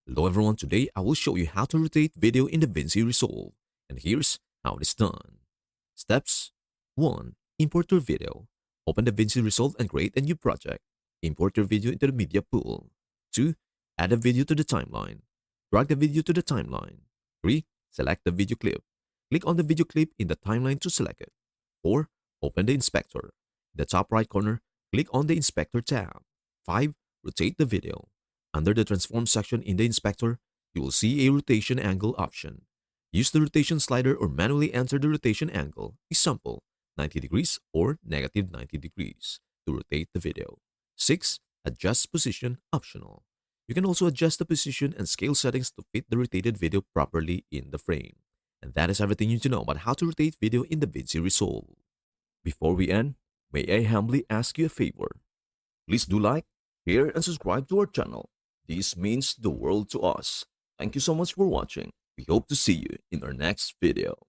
Hello everyone, today I will show you how to rotate video in DaVinci Resolve. And here's how it is done. Steps 1. Import your video. Open DaVinci Resolve and create a new project. Import your video into the media pool. 2. Add a video to the timeline. Drag the video to the timeline. 3. Select the video clip. Click on the video clip in the timeline to select it. 4. Open the inspector. In the top right corner, click on the inspector tab. 5. Rotate the video. Under the transform section in the inspector, you will see a rotation angle option. Use the rotation slider or manually enter the rotation angle, example, 90 degrees or negative 90 degrees, to rotate the video. 6. Adjust position optional. You can also adjust the position and scale settings to fit the rotated video properly in the frame. And that is everything you need to know about how to rotate video in DaVinci Resolve. Before we end, may I humbly ask you a favor? Please do like, share, and subscribe to our channel. This means the world to us. Thank you so much for watching. We hope to see you in our next video.